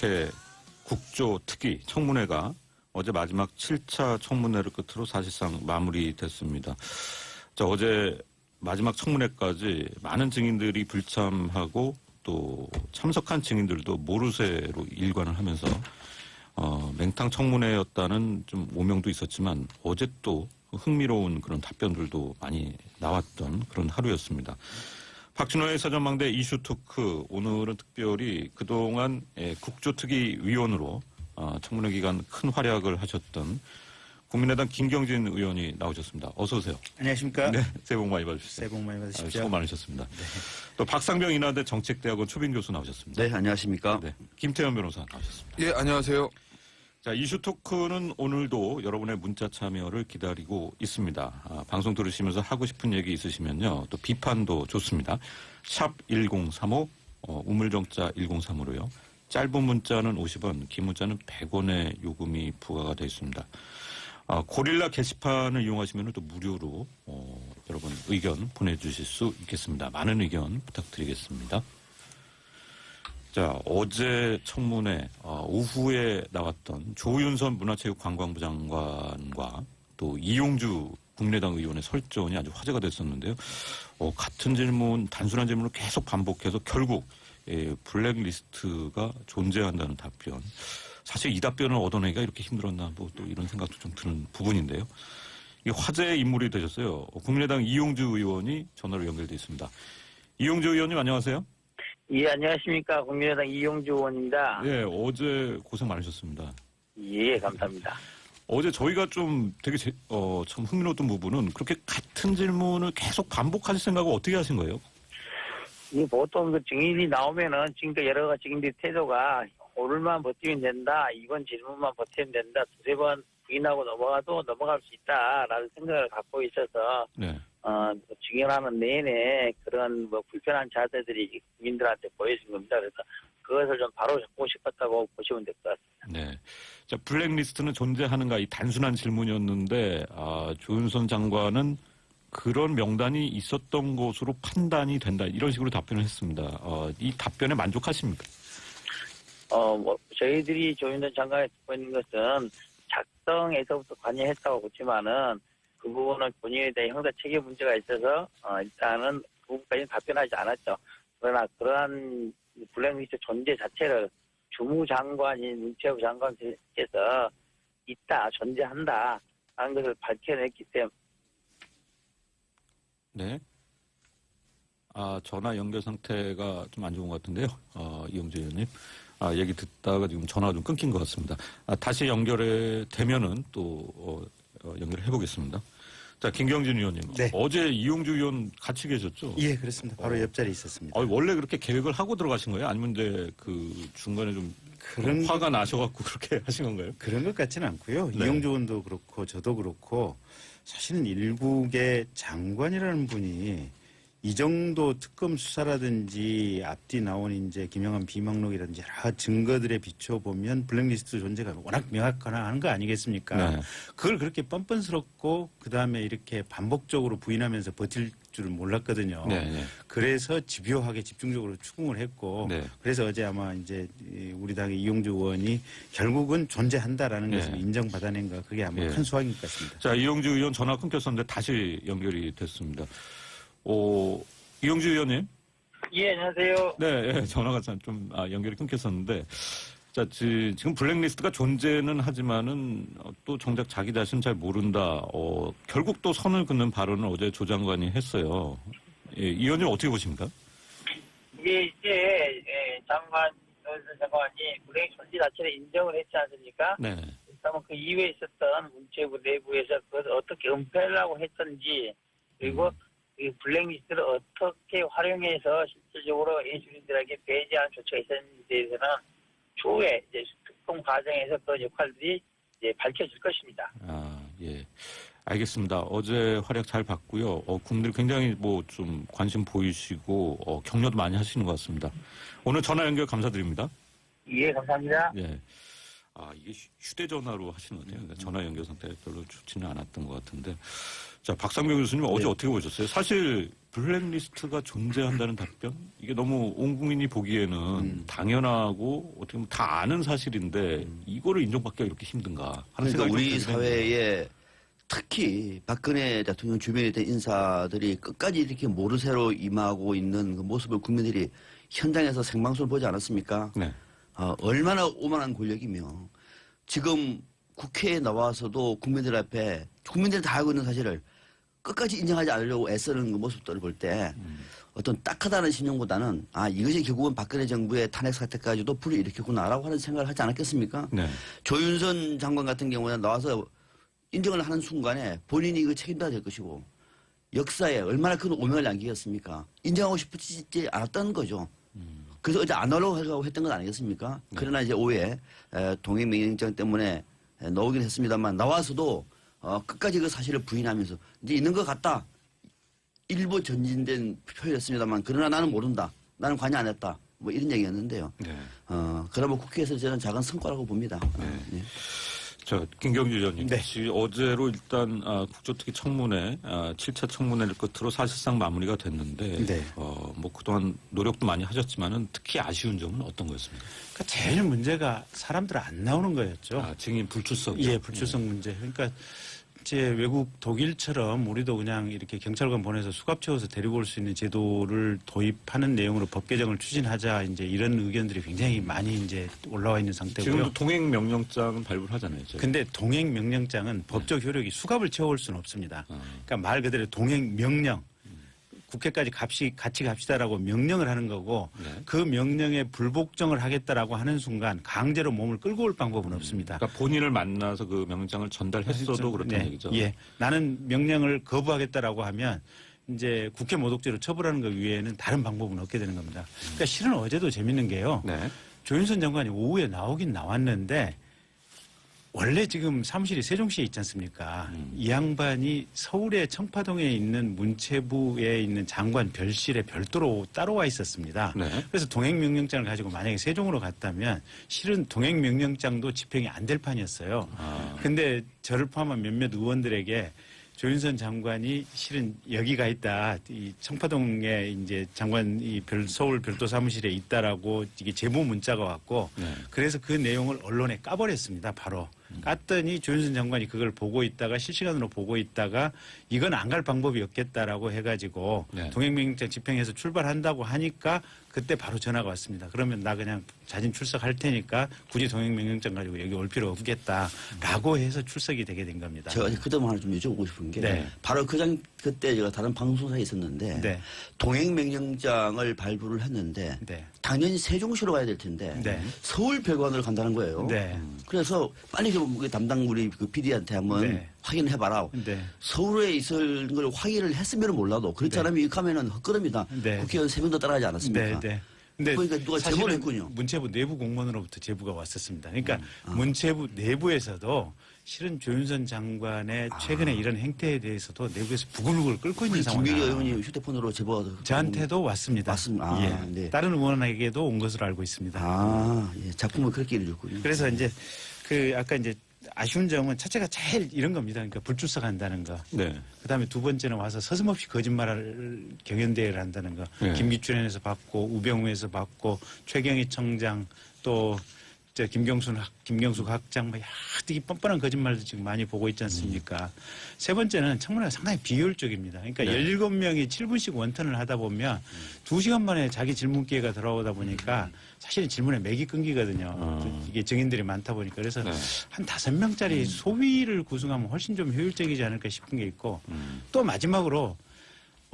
국회 국조특위 청문회가 어제 마지막 7차 청문회를 끝으로 사실상 마무리됐습니다. 자, 어제 마지막 청문회까지 많은 증인들이 불참하고 또 참석한 증인들도 모르쇠로 일관을 하면서 맹탕 청문회였다는 좀 오명도 있었지만 어제 또 흥미로운 그런 답변들도 많이 나왔던 그런 하루였습니다. 박준호의 사전망대 이슈 토크, 오늘은 특별히 그동안 국조특위 위원으로 청문회 기간 큰 활약을 하셨던 국민의당 김경진 의원이 나오셨습니다. 어서 오세요. 안녕하십니까. 네, 새해 복 많이 받으십시오. 새해 복 많이 받으십시오. 수고 많으셨습니다. 네. 또 박상병 인하대 정책대학원 초빙 교수 나오셨습니다. 네, 안녕하십니까. 네, 김태현 변호사 나오셨습니다. 예, 안녕하세요. 자, 이슈 토크는 오늘도 여러분의 문자 참여를 기다리고 있습니다. 방송 들으시면서 하고 싶은 얘기 있으시면요. 또 비판도 좋습니다. 샵 1035, 우물정자 1035로요. 짧은 문자는 50원, 긴 문자는 100원의 요금이 부과가 되어 있습니다. 고릴라 게시판을 이용하시면 또 무료로 여러분 의견 보내주실 수 있겠습니다. 많은 의견 부탁드리겠습니다. 자, 어제 청문회 오후에 나왔던 조윤선 문화체육관광부 장관과 또 이용주 국민의당 의원의 설전이 아주 화제가 됐었는데요. 같은 질문, 단순한 질문을 계속 반복해서 결국 블랙리스트가 존재한다는 답변. 사실 이 답변을 얻어내기가 이렇게 힘들었나 뭐 또 이런 생각도 좀 드는 부분인데요. 이 화제의 인물이 되셨어요. 국민의당 이용주 의원이 전화로 연결돼 있습니다. 이용주 의원님 안녕하세요. 예, 안녕하십니까. 국민의당 이용주 의원입니다. 예, 어제 고생 많으셨습니다. 예, 감사합니다. 어제 저희가 좀 되게 참 흥미로웠던 부분은 그렇게 같은 질문을 계속 반복하실 생각을 어떻게 하신 거예요? 이 보통 그 증인이 나오면은 지금까지 여러 가지 증인들의 태도가 오늘만 버티면 된다. 이번 질문만 버티면 된다. 두세 번 부인하고 넘어가도 넘어갈 수 있다라는 생각을 갖고 있어서 네. 증언하는 내내 그런 불편한 자세들이 국민들한테 보여진 겁니다. 그래서 그것을 좀 바로 잡고 싶었다고 보시면 될 것 같습니다. 네. 자, 블랙리스트는 존재하는가 이 단순한 질문이었는데 조윤선 장관은 그런 명단이 있었던 것으로 판단이 된다. 이런 식으로 답변을 했습니다. 이 답변에 만족하십니까? 저희들이 조윤선 장관이 듣고 있는 것은 작성에서부터 관여했다고 보지만은 그 부분은 본인에 대한 형사 책임 문제가 있어서 일단은 그 부분까지는 답변하지 않았죠. 그러나 그러한 블랙리스트 존재 자체를 주무장관인 문체부 장관께서 있다, 존재한다 하는 것을 밝혀냈기 때문에. 네. 전화 연결 상태가 좀 안 좋은 것 같은데요. 이용주 의원님. 얘기 듣다가 지금 전화가 좀 끊긴 것 같습니다. 다시 연결이 되면은 또 연결을 해보겠습니다. 자, 김경진 의원님. 네. 어제 이용주 의원 같이 계셨죠? 예, 그렇습니다. 바로 옆자리에 있었습니다. 원래 그렇게 계획을 하고 들어가신 거예요? 아니면 이제 그 중간에 좀 그런 화가 나셔갖고 그렇게 하신 건가요? 그런 것 같지는 않고요. 네. 이용주 의원도 그렇고 저도 그렇고 사실은 일국의 장관이라는 분이 이 정도 특검 수사라든지 앞뒤 나온 이제 김영한 비망록이라든지 여러 증거들에 비춰보면 블랙리스트 존재가 워낙 명확한 거 아니겠습니까? 네. 그걸 그렇게 뻔뻔스럽고 그다음에 이렇게 반복적으로 부인하면서 버틸 줄은 몰랐거든요. 네, 네. 그래서 집요하게 집중적으로 추궁을 했고 네. 그래서 어제 아마 이제 우리 당의 이용주 의원이 결국은 존재한다라는 네. 것을 인정받아낸 거 그게 아마 네. 큰 수확인 것 같습니다. 자, 이용주 의원 전화 끊겼었는데 다시 연결이 됐습니다. 이용주 의원님. 예, 안녕하세요. 네, 전화가 좀 연결이 끊겼었는데, 자, 지금 블랙리스트가 존재는 하지만은 또 정작 자기 자신 잘 모른다. 결국 또 선을 긋는 발언을 어제 조 장관이 했어요. 이 의원님 어떻게 보십니까? 이게 이제 조윤선 장관이 블랙 존재 자체를 인정을 했지 않습니까? 네. 그러면 그 이후에 있었던 문체부 내부에서 그것을 어떻게 은폐하려고 했던지 그리고 이 블랙리스트를 어떻게 활용해서 실질적으로 예술인들에게 배제하는 조치가 있었는지에 대해서는 추후에 이제 특검 과정에서 그 역할들이 이제 밝혀질 것입니다. 예. 알겠습니다. 어제 활약 잘 봤고요. 국민들 굉장히 좀 관심 보이시고, 격려도 많이 하시는 것 같습니다. 오늘 전화 연결 감사드립니다. 예, 감사합니다. 예. 이게 휴대전화로 하시는 거네요. 그러니까 전화 연결 상태가 별로 좋지는 않았던 것 같은데. 자, 박상경 교수님 어제 어떻게 보셨어요? 사실 블랙리스트가 존재한다는 답변? 이게 너무 온 국민이 보기에는 당연하고 어떻게 보면 다 아는 사실인데 이거를 인정받기가 이렇게 힘든가 하는 그러니까 생각이 우리 좀 들긴 했네요. 사회에 특히 박근혜 대통령 주변에 있던 인사들이 끝까지 이렇게 모르쇠로 임하고 있는 그 모습을 국민들이 현장에서 생방송을 보지 않았습니까? 네. 얼마나 오만한 권력이며 지금 국회에 나와서도 국민들 앞에 국민들이 다 알고 있는 사실을 끝까지 인정하지 않으려고 애쓰는 그 모습들을 볼 때 어떤 딱하다는 신용보다는 이것이 결국은 박근혜 정부의 탄핵 사태까지도 불을 일으켰구나라고 하는 생각을 하지 않았겠습니까? 네. 조윤선 장관 같은 경우는 나와서 인정을 하는 순간에 본인이 이거 책임져야 될 것이고 역사에 얼마나 큰 오명을 남기겠습니까? 인정하고 싶지 않았다는 거죠. 그래서 어제 안 하려고 했던 건 아니겠습니까? 그러나 이제 오후에 동행명령장 때문에 나오긴 했습니다만 나와서도 끝까지 그 사실을 부인하면서 이제 있는 것 같다. 일부 전진된 표현이었습니다만 그러나 나는 모른다. 나는 관여 안 했다. 뭐 이런 얘기였는데요. 네. 그러면 국회에서 저는 작은 성과라고 봅니다. 네. 자, 김경주 의원님. 네. 어제로 일단 국조특위 청문회, 7차 청문회를 끝으로 사실상 마무리가 됐는데, 네. 뭐 그동안 노력도 많이 하셨지만은 특히 아쉬운 점은 어떤 거였습니까? 그러니까 제일 문제가 사람들 안 나오는 거였죠. 증인 불출석. 예, 불출석 문제. 그러니까 이제 외국 독일처럼 우리도 그냥 이렇게 경찰관 보내서 수갑 채워서 데리고 올 수 있는 제도를 도입하는 내용으로 법 개정을 추진하자 이제 이런 의견들이 굉장히 많이 이제 올라와 있는 상태고요. 지금도 동행 명령장은 발부를 하잖아요. 저희. 근데 동행 명령장은 법적 효력이 수갑을 채워올 수는 없습니다. 그러니까 말 그대로 동행 명령. 국회까지 같이 갑시다라고 명령을 하는 거고 네. 그 명령에 불복종을 하겠다라고 하는 순간 강제로 몸을 끌고 올 방법은 없습니다. 그러니까 본인을 만나서 그 명령장을 전달했어도 그렇다는 네. 얘기죠. 예. 나는 명령을 거부하겠다라고 하면 이제 국회 모독죄로 처벌하는 것 외에는 다른 방법은 없게 되는 겁니다. 그러니까 실은 어제도 재밌는 게요. 네. 조윤선 장관이 오후에 나오긴 나왔는데 원래 지금 사무실이 세종시에 있지 않습니까? 이 양반이 서울의 청파동에 있는 문체부에 있는 장관 별실에 별도로 따로 와 있었습니다. 네. 그래서 동행명령장을 가지고 만약에 세종으로 갔다면 실은 동행명령장도 집행이 안 될 판이었어요. 근데 저를 포함한 몇몇 의원들에게 조윤선 장관이 실은 여기가 있다. 이 청파동에 이제 장관 서울 별도 사무실에 있다라고 이게 제보 문자가 왔고 네. 그래서 그 내용을 언론에 까버렸습니다. 바로. 깠더니 조윤선 장관이 그걸 보고 있다가 실시간으로 보고 있다가 이건 안 갈 방법이 없겠다라고 해가지고 네. 동행명령장 집행해서 출발한다고 하니까 그때 바로 전화가 왔습니다. 그러면 나 그냥 자진 출석할 테니까 굳이 동행명령장 가지고 여기 올 필요 없겠다라고 해서 출석이 되게 된 겁니다. 제가 그 점 하나 좀 여쭤보고 싶은 게 네. 바로 그때 제가 다른 방송사에 있었는데 네. 동행명령장을 발부를 했는데 네. 당연히 세종시로 가야 될 텐데 네. 서울 별관으로 간다는 거예요. 네. 그래서 빨리 그 담당 우리 그 PD한테 한번 네. 확인해봐라. 네. 서울에 있을 걸 확인을 했으면 몰라도 그렇지 네. 않으면 이 가면은 헛걸음이다. 네. 국회의원 3명도 따라하지 않았습니까? 네, 네. 근데 그러니까 누가 사실은 제보를 했군요. 문체부 내부 공무원으로부터 제보가 왔었습니다. 그러니까 문체부 내부에서도 실은 조윤선 장관의 최근에 이런 행태에 대해서도 내부에서 부글부글 끓고 있는 김민희 상황이에요. 의원이 휴대폰으로 제보가 저한테도 왔습니다. 왔습니다. 예. 네. 다른 의원에게도 온 것으로 알고 있습니다. 예. 작품을 그렇게 이루었군요. 그래서 이제 아까 이제 아쉬운 점은 첫째가 제일 이런 겁니다. 그러니까 불출석한다는 거. 네. 그다음에 두 번째는 와서 서슴없이 거짓말을 경연대회를 한다는 거. 네. 김기춘에서 받고 우병우에서 받고 최경희 청장 또 김경숙 학장 뭐 되게 뻔뻔한 거짓말도 지금 많이 보고 있지 않습니까? 세 번째는 청문회가 상당히 비효율적입니다. 그러니까 네. 17명이 7분씩 원턴을 하다 보면 2시간 만에 자기 질문 기회가 들어오다 보니까 사실 질문에 맥이 끊기거든요. 이게 증인들이 많다 보니까. 그래서 네. 한 5명짜리 소위를 구성하면 훨씬 좀 효율적이지 않을까 싶은 게 있고 또 마지막으로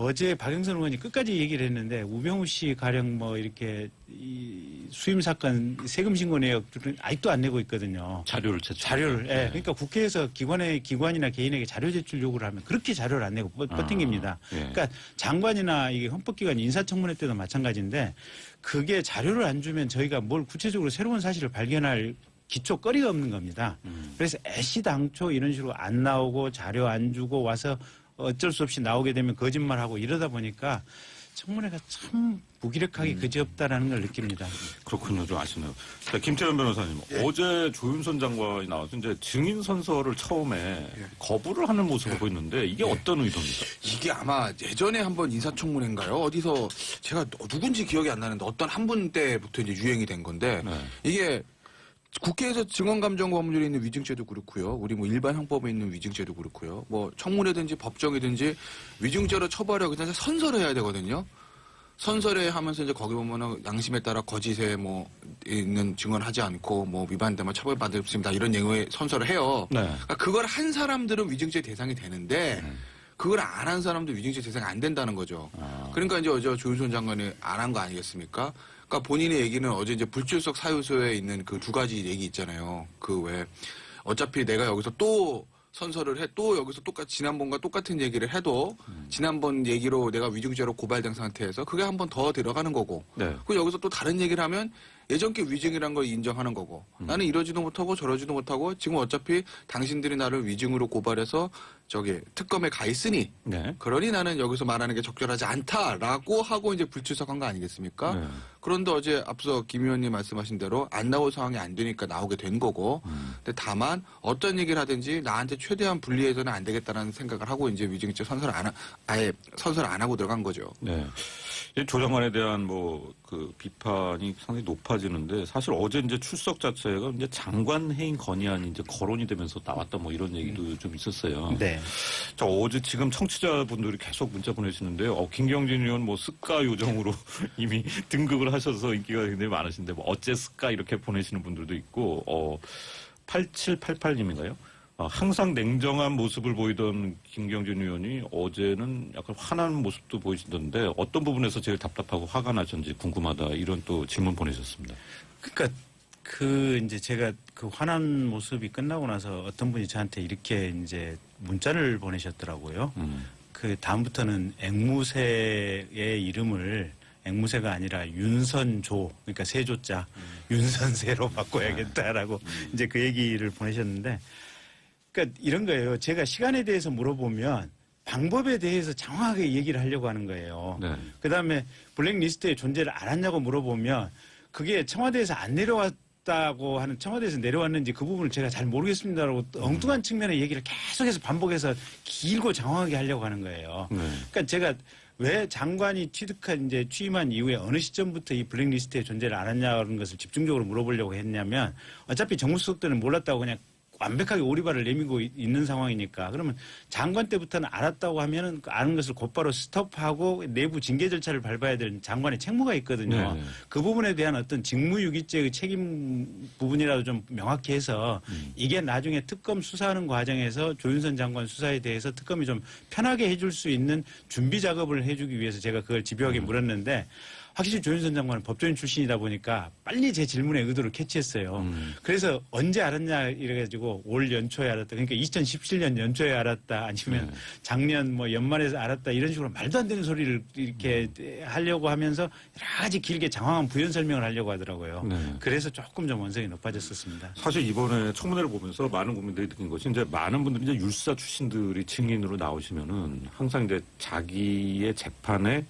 어제 박영선 의원이 끝까지 얘기를 했는데 우병우 씨 가령 뭐 이렇게 이 수임 사건 세금 신고 내역들은 아직도 안 내고 있거든요. 자료를 제출. 자료를. 예. 그러니까 국회에서 기관이나 개인에게 자료 제출 요구를 하면 그렇게 자료를 안 내고 버팅깁니다. 예. 그러니까 장관이나 이게 헌법기관 인사청문회 때도 마찬가지인데 그게 자료를 안 주면 저희가 뭘 구체적으로 새로운 사실을 발견할 기초거리가 없는 겁니다. 그래서 애시당초 이런 식으로 안 나오고 자료 안 주고 와서 어쩔 수 없이 나오게 되면 거짓말하고 이러다 보니까 청문회가 참 무기력하기 그지없다라는 걸 느낍니다. 그렇군요. 좀 아시네요. 자, 김태현 변호사님. 어제 조윤선 장관이 나와서 이제 증인 선서를 처음에 거부를 하는 모습을 보였는데 이게 어떤 의도입니까? 이게 아마 예전에 한번 인사청문회인가요? 어디서 제가 누군지 기억이 안 나는데 어떤 한 분 때부터 이제 유행이 된 건데 네. 이게 국회에서 증언감정 법률에 있는 위증죄도 그렇고요. 우리 뭐 일반 형법에 있는 위증죄도 그렇고요. 뭐 청문회든지 법정이든지 위증죄로 처벌하기 전에 선서를 해야 되거든요. 선서를 하면서 이제 거기 보면은 양심에 따라 거짓에 뭐 있는 증언하지 않고 뭐 위반되면 처벌받을 수 있습니다. 이런 내용의 선서를 해요. 네. 그러니까 그걸 한 사람들은 위증죄 대상이 되는데 그걸 안 한 사람도 위증죄 대상이 안 된다는 거죠. 그러니까 이제 어제 조윤선 장관이 안 한 거 아니겠습니까? 그러니까 본인의 얘기는 어제 이제 불출석 사유서에 있는 그 두 가지 얘기 있잖아요. 그 왜 어차피 내가 여기서 또 선서를 해 또 여기서 똑같이 지난번과 똑같은 얘기를 해도 지난번 얘기로 내가 위증죄로 고발된 상태에서 그게 한 번 더 들어가는 거고 네. 그리고 여기서 또 다른 얘기를 하면 예전께 위증이란 걸 인정하는 거고 나는 이러지도 못하고 저러지도 못하고 지금 어차피 당신들이 나를 위증으로 고발해서 저기 특검에 가 있으니 네. 그러니 나는 여기서 말하는 게 적절하지 않다라고 하고 이제 불출석한 거 아니겠습니까? 네. 그런데 어제 앞서 김 의원님 말씀하신 대로 안 나올 상황이 안 되니까 나오게 된 거고 근데 다만 어떤 얘기를 하든지 나한테 최대한 불리해서는 안 되겠다라는 생각을 하고 이제 위증죄 선서를 아예 선서를 안 하고 들어간 거죠. 네. 이 조 장관에 대한 뭐 그 비판이 상당히 높아지는데 사실 어제 이제 출석 자체가 이제 장관 해임 건의안이 이제 거론이 되면서 나왔다 뭐 이런 얘기도 좀 있었어요. 네. 자, 어제 지금 청취자분들이 계속 문자 보내시는데요. 김경진 의원 뭐 습가 요정으로 이미 등극을 하셔서 인기가 굉장히 많으신데 뭐 어째 습가 이렇게 보내시는 분들도 있고 8788님인가요? 항상 냉정한 모습을 보이던 김경진 의원이 어제는 약간 화난 모습도 보이시던데 어떤 부분에서 제일 답답하고 화가 나셨는지 궁금하다 이런 또 질문 보내셨습니다. 그러니까 이제 제가 그 화난 모습이 끝나고 나서 어떤 분이 저한테 이렇게 이제 문자를 보내셨더라고요. 그 다음부터는 앵무새의 이름을 앵무새가 아니라 윤선조, 그러니까 세조자 윤선세로 바꿔야겠다라고 이제 그 얘기를 보내셨는데, 그러니까 이런 거예요. 제가 시간에 대해서 물어보면 방법에 대해서 장황하게 얘기를 하려고 하는 거예요. 네. 그다음에 블랙리스트의 존재를 알았냐고 물어보면 그게 청와대에서 안 내려왔다고 하는, 청와대에서 내려왔는지 그 부분을 제가 잘 모르겠습니다라고 엉뚱한 측면의 얘기를 계속해서 반복해서 길고 장황하게 하려고 하는 거예요. 네. 그러니까 제가 왜 장관이 이제 취임한 이후에 어느 시점부터 이 블랙리스트의 존재를 알았냐는 것을 집중적으로 물어보려고 했냐면 어차피 정무수석들은 몰랐다고 그냥 완벽하게 오리발을 내밀고 있는 상황이니까, 그러면 장관 때부터는 알았다고 하면은 아는 것을 곧바로 스톱하고 내부 징계 절차를 밟아야 되는 장관의 책무가 있거든요. 네. 그 부분에 대한 어떤 직무유기죄의 책임 부분이라도 좀 명확히 해서 이게 나중에 특검 수사하는 과정에서 조윤선 장관 수사에 대해서 특검이 좀 편하게 해줄 수 있는 준비 작업을 해주기 위해서 제가 그걸 집요하게 물었는데, 확실히 조윤선 장관은 법조인 출신이다 보니까 빨리 제 질문의 의도를 캐치했어요. 그래서 언제 알았냐 이래가지고 올 연초에 알았다. 그러니까 2017년 연초에 알았다. 아니면 작년 뭐 연말에서 알았다. 이런 식으로 말도 안 되는 소리를 이렇게 하려고 하면서 여러 가지 길게 장황한 부연 설명을 하려고 하더라고요. 네. 그래서 조금 좀 원성이 높아졌었습니다. 사실 이번에 청문회를 보면서 많은 국민들이 느낀 것이 이제 많은 분들이 이제 율사 출신들이 증인으로 나오시면은 항상 이제 자기의 재판에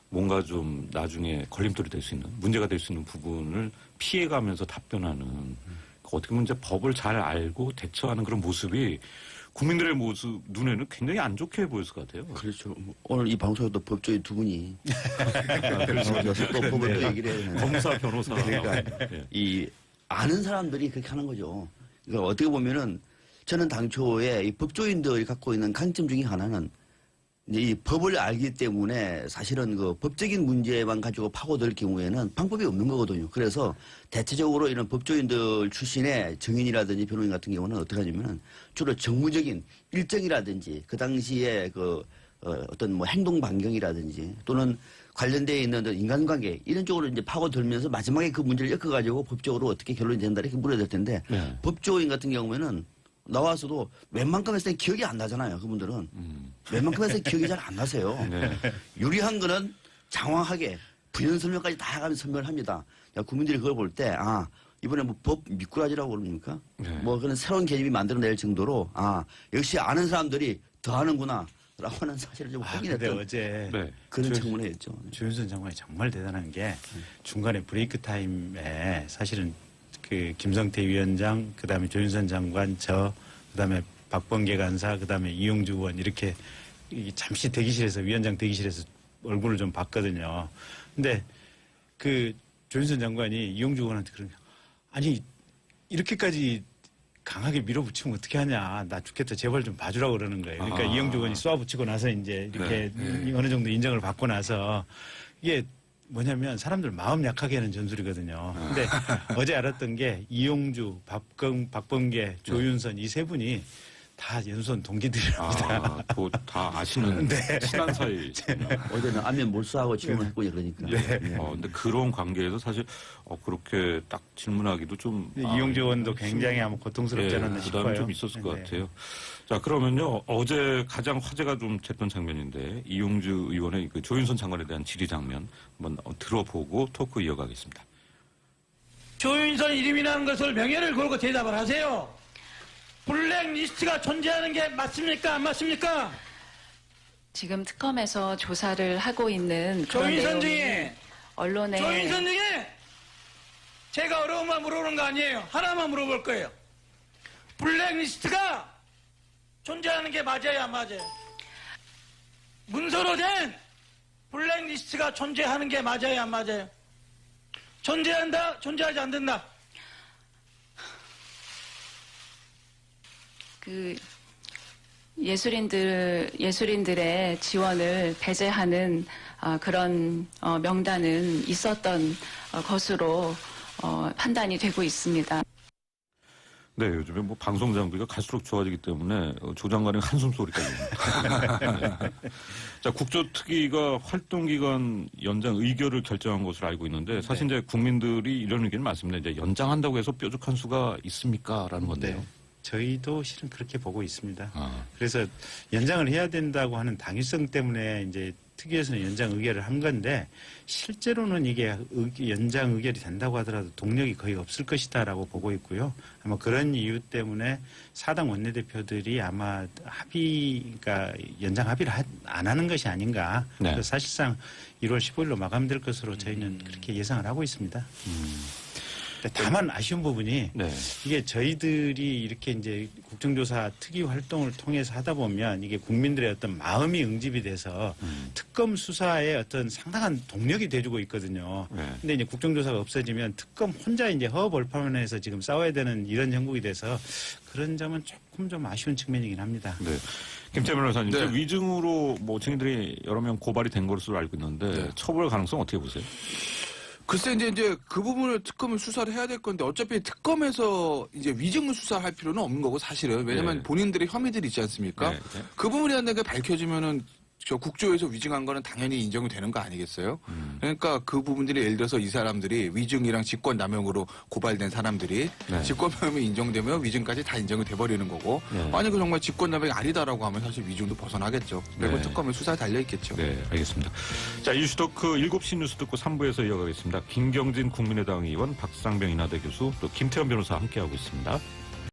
뭔가 좀 나중에 걸림돌이 될 수 있는, 문제가 될 수 있는 부분을 피해가면서 답변하는, 어떻게 보면 이제 법을 잘 알고 대처하는 그런 모습이 국민들의 모습 눈에는 굉장히 안 좋게 보였을 것 같아요. 그렇죠. 오늘 이 방송에도 법조인 두 분이 나와서 또 법을 또 얘기를 해야 되는데, 검사, 변호사. 그러니까 예. 이 아는 사람들이 그렇게 하는 거죠. 그러니까 어떻게 보면은 저는 당초에 이 법조인들이 갖고 있는 강점 중에 하나는 이제 이 법을 알기 때문에 사실은 그 법적인 문제만 가지고 파고들 경우에는 방법이 없는 거거든요. 그래서 대체적으로 이런 법조인들 출신의 증인이라든지 변호인 같은 경우는 어떻게 하냐면은 주로 정무적인 일정이라든지 그 당시에 그 어떤 뭐 행동 반경이라든지 또는 관련되어 있는 인간관계 이런 쪽으로 이제 파고들면서 마지막에 그 문제를 엮어가지고 법적으로 어떻게 결론이 된다 이렇게 물어야 될 텐데 네. 법조인 같은 경우에는 나와서도 웬만큼 했을 때 기억이 안 나잖아요. 그분들은. 웬만큼 했을 때 기억이 잘 안 나세요. 네. 유리한 거는 장황하게 부연 설명까지 다 해가면서 설명을 합니다. 야, 국민들이 그걸 볼 때, 이번에 뭐 법 미꾸라지라고 그럽니까? 네. 뭐 그런 새로운 개념이 만들어낼 정도로, 역시 아는 사람들이 더 하는구나. 라고는 사실을 좀 근데 확인했던 어제 네. 그런 조- 청문회였죠. 조윤선 장관이 정말 대단한 게 중간에 브레이크 타임에 사실은 그 김성태 위원장, 그다음에 조윤선 장관, 그다음에 박범계 간사, 그다음에 이용주 의원 이렇게 잠시 대기실에서 위원장 대기실에서 얼굴을 좀 봤거든요. 근데 그 조윤선 장관이 이용주 의원한테 그런 게 아니 이렇게까지 강하게 밀어붙이면 어떻게 하냐. 나 죽겠다. 제발 좀 봐주라고 그러는 거예요. 그러니까 이용주 의원이 쏘아붙이고 나서 이제 이렇게 어느 정도 인정을 받고 나서 이게 뭐냐면 사람들 마음 약하게 하는 전술이거든요. 근데 어제 알았던 게 이용주, 박범계, 조윤선 이 세 분이 다 연수원 동기들입니다. 다 아시는 친한 사이. 어제는 안면 몰수하고 질문했군요. 그러니까. 근데 그런 관계에서 사실 그렇게 딱 질문하기도 좀 이용주 의원도 굉장히 아마 고통스럽지 않았나 부담이 싶어요. 좀 있었을 것 네. 같아요. 자, 그러면요. 어제 가장 화제가 좀 됐던 장면인데 이용주 의원의 그 조윤선 장관에 대한 질의 장면 한번 들어보고 토크 이어가겠습니다. 조윤선 이름이라는 것을 명예를 걸고 대답을 하세요. 블랙리스트가 존재하는 게 맞습니까? 안 맞습니까? 지금 특검에서 조사를 하고 있는 그런 조윤선 내용이 중에 언론에 조윤선 중에 제가 어려운 말 물어보는 거 아니에요. 하나만 물어볼 거예요. 블랙리스트가 존재하는 게 맞아요, 안 맞아요? 문서로 된 블랙리스트가 존재하는 게 맞아요, 안 맞아요? 존재한다, 존재하지 않는다. 그 예술인들의 지원을 배제하는 그런 명단은 있었던 것으로 판단이 되고 있습니다. 네, 요즘에 뭐 방송 장비가 갈수록 좋아지기 때문에 조 장관의 한숨 소리가 있습니다. 자, 국조특위가 활동 기간 연장 의결을 결정한 것으로 알고 있는데 사실 이제 국민들이 이런 의견이 많습니다. 이제 연장한다고 해서 뾰족한 수가 있습니까?라는 건데요. 네. 저희도 실은 그렇게 보고 있습니다. 아. 그래서 연장을 해야 된다고 하는 당위성 때문에 이제 특위에서는 연장 의결을 한 건데 실제로는 이게 연장 의결이 된다고 하더라도 동력이 거의 없을 것이다라고 보고 있고요. 아마 그런 이유 때문에 사당 원내대표들이 아마 그러니까 연장 합의를 안 하는 것이 아닌가. 네. 그래서 사실상 1월 15일로 마감될 것으로 저희는 그렇게 예상을 하고 있습니다. 다만 아쉬운 부분이 네. 이게 저희들이 이렇게 이제 국정조사 특위 활동을 통해서 하다 보면 이게 국민들의 어떤 마음이 응집이 돼서 특검 수사에 어떤 상당한 동력이 돼주고 있거든요. 네. 근데 이제 국정조사가 없어지면 특검 혼자 이제 허벌판에서 지금 싸워야 되는 이런 형국이 돼서 그런 점은 조금 좀 아쉬운 측면이긴 합니다. 네. 김태 변호사님, 네. 위증으로 뭐 증인들이 여러 명 고발이 된 것으로 알고 있는데 네. 처벌 가능성 어떻게 보세요? 글쎄 이제 그 부분을 특검을 수사를 해야 될 건데 어차피 특검에서 이제 위증을 수사할 필요는 없는 거고 사실은 왜냐면 네. 본인들의 혐의들이 있지 않습니까? 네, 네. 그 부분에 대한 게 밝혀지면은 저 국조에서 위증한 거는 당연히 인정이 되는 거 아니겠어요? 그러니까 그 부분들이 예를 들어서 이 사람들이 위증이랑 직권남용으로 고발된 사람들이 네. 직권남용이 인정되면 위증까지 다 인정이 돼버리는 거고 네. 만약에 정말 직권남용이 아니다라고 하면 사실 위증도 벗어나겠죠. 그리고 네. 특검의 수사에 달려있겠죠. 네, 알겠습니다. 자, 이슈토크 7시 뉴스 듣고 3부에서 이어가겠습니다. 김경진 국민의당 의원, 박상병 인하대 교수, 또 김태현 변호사 함께하고 있습니다.